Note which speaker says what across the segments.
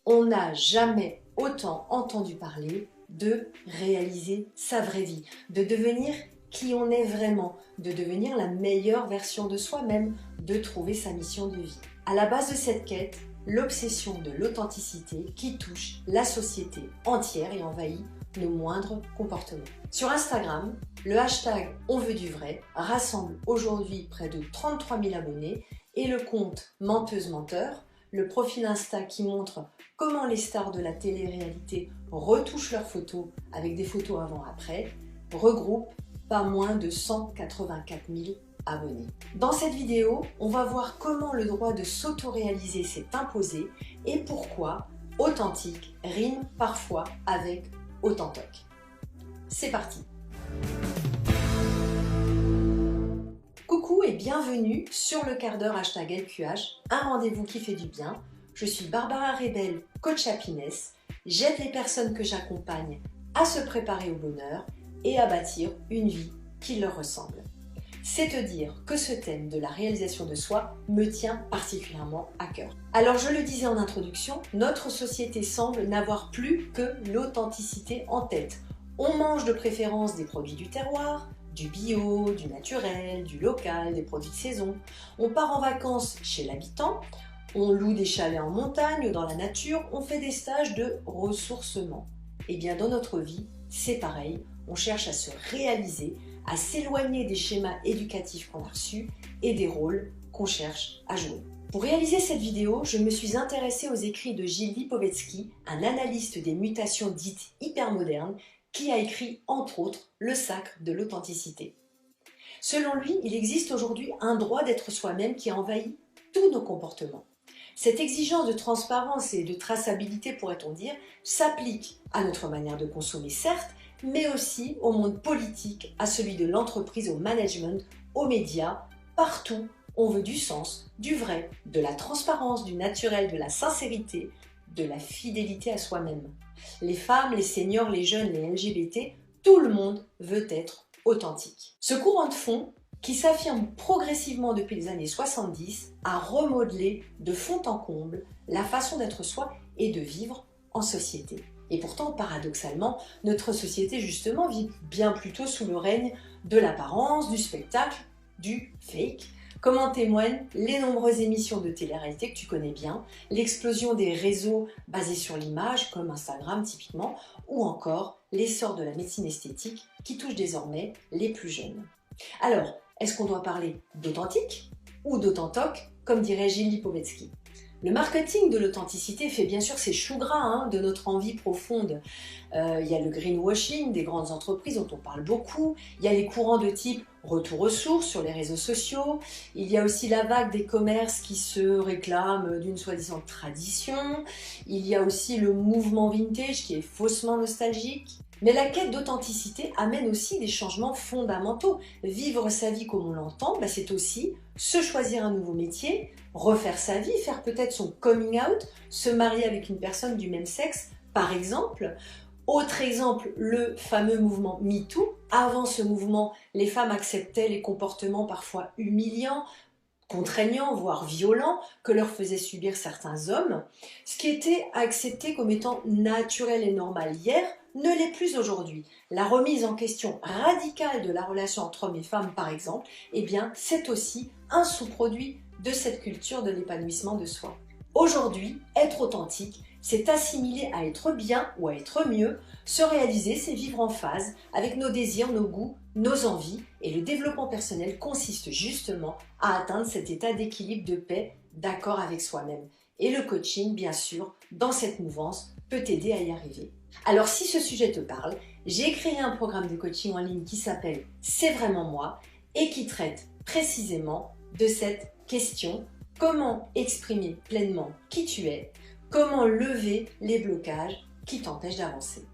Speaker 1: On n'a jamais autant entendu parler de réaliser sa vraie vie, de devenir qui on est vraiment, de devenir la meilleure version de soi-même, de trouver sa mission de vie. À la base de cette quête, l'obsession de l'authenticité qui touche la société entière et envahit nos moindres comportements. Sur Instagram, le hashtag On veut du vrai rassemble aujourd'hui près de 33 000 abonnés et le compte Menteuse Menteur, le profil Insta qui montre comment les stars de la télé-réalité retouchent leurs photos avec des photos avant-après, regroupe pas moins de 184 000 abonnés. Dans cette vidéo, on va voir comment le droit de s'auto-réaliser s'est imposé et pourquoi authentique rime parfois avec autantoc. C'est parti! Coucou et bienvenue sur le quart d'heure hashtag LQH, un rendez-vous qui fait du bien. Je suis Barbara Rebel, coach happiness. J'aide les personnes que j'accompagne à se préparer au bonheur et à bâtir une vie qui leur ressemble. C'est te dire que ce thème de la réalisation de soi me tient particulièrement à cœur. Alors je le disais en introduction, notre société semble n'avoir plus que l'authenticité en tête. On mange de préférence des produits du terroir, du bio, du naturel, du local, des produits de saison. On part en vacances chez l'habitant, on loue des chalets en montagne ou dans la nature, on fait des stages de ressourcement. Et bien dans notre vie, c'est pareil, on cherche à se réaliser, à s'éloigner des schémas éducatifs qu'on a reçus et des rôles qu'on cherche à jouer. Pour réaliser cette vidéo, je me suis intéressée aux écrits de Gilles Lipovetsky, un analyste des mutations dites hypermodernes, qui a écrit entre autres Le sacre de l'authenticité. Selon lui, il existe aujourd'hui un droit d'être soi-même qui envahit tous nos comportements. Cette exigence de transparence et de traçabilité, pourrait-on dire, s'applique à notre manière de consommer, certes, mais aussi au monde politique, à celui de l'entreprise, au management, aux médias. Partout, on veut du sens, du vrai, de la transparence, du naturel, de la sincérité, de la fidélité à soi-même. Les femmes, les seniors, les jeunes, les LGBT, tout le monde veut être authentique. Ce courant de fond, qui s'affirme progressivement depuis les années 70, a remodelé de fond en comble la façon d'être soi et de vivre en société. Et pourtant, paradoxalement, notre société justement vit bien plutôt sous le règne de l'apparence, du spectacle, du fake, comme en témoignent les nombreuses émissions de télé-réalité que tu connais bien, l'explosion des réseaux basés sur l'image, comme Instagram typiquement, ou encore l'essor de la médecine esthétique qui touche désormais les plus jeunes. Alors, est-ce qu'on doit parler d'authentique ou d'autantoc, comme dirait Gilles Lipovetsky? Le marketing de l'authenticité fait bien sûr ses choux gras de notre envie profonde. Il y a le greenwashing des grandes entreprises dont on parle beaucoup. Il y a les courants de type retour aux sources sur les réseaux sociaux. Il y a aussi la vague des commerces qui se réclament d'une soi-disant tradition. Il y a aussi le mouvement vintage qui est faussement nostalgique. Mais la quête d'authenticité amène aussi des changements fondamentaux. Vivre sa vie comme on l'entend, c'est aussi se choisir un nouveau métier, refaire sa vie, faire peut-être son coming out, se marier avec une personne du même sexe, par exemple. Autre exemple, le fameux mouvement MeToo. Avant ce mouvement, les femmes acceptaient les comportements parfois humiliants, contraignants, voire violents, que leur faisaient subir certains hommes. Ce qui était accepté comme étant naturel et normal hier, ne l'est plus aujourd'hui. La remise en question radicale de la relation entre hommes et femmes, par exemple, c'est aussi un sous-produit de cette culture de l'épanouissement de soi. Aujourd'hui, être authentique, c'est assimiler à être bien ou à être mieux. Se réaliser, c'est vivre en phase avec nos désirs, nos goûts, nos envies. Et le développement personnel consiste justement à atteindre cet état d'équilibre, de paix, d'accord avec soi-même. Et le coaching, bien sûr, dans cette mouvance, peut t'aider à y arriver. Alors si ce sujet te parle, j'ai créé un programme de coaching en ligne qui s'appelle C'est vraiment moi et qui traite précisément de cette question: comment exprimer pleinement qui tu es, comment lever les blocages qui t'empêchent d'avancer.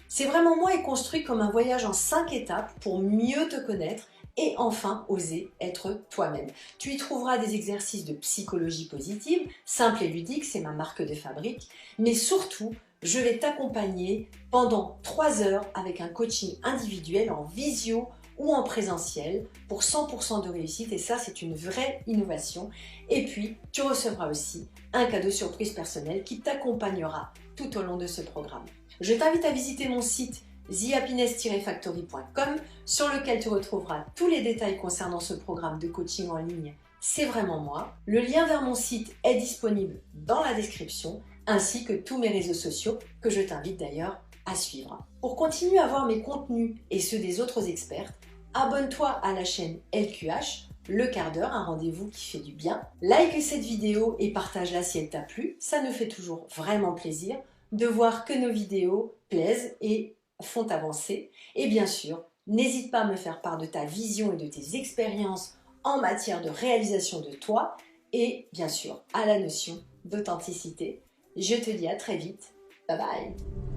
Speaker 1: C'est vraiment moi est construit comme un voyage en 5 étapes pour mieux te connaître et enfin oser être toi-même. Tu y trouveras des exercices de psychologie positive, simples et ludiques, c'est ma marque de fabrique, mais surtout, je vais t'accompagner pendant 3 heures avec un coaching individuel en visio ou en présentiel pour 100% de réussite et ça c'est une vraie innovation. Et puis tu recevras aussi un cadeau surprise personnel qui t'accompagnera tout au long de ce programme. Je t'invite à visiter mon site thehappiness-factory.com sur lequel tu retrouveras tous les détails concernant ce programme de coaching en ligne. C'est vraiment moi. Le lien vers mon site est disponible dans la description ainsi que tous mes réseaux sociaux que je t'invite d'ailleurs à suivre. Pour continuer à voir mes contenus et ceux des autres experts, abonne-toi à la chaîne LQH, le quart d'heure, un rendez-vous qui fait du bien. Like cette vidéo et partage-la si elle t'a plu, ça nous fait toujours vraiment plaisir de voir que nos vidéos plaisent et font avancer. Et bien sûr, n'hésite pas à me faire part de ta vision et de tes expériences en matière de réalisation de toi et bien sûr à la notion d'authenticité. Je te dis à très vite. Bye bye.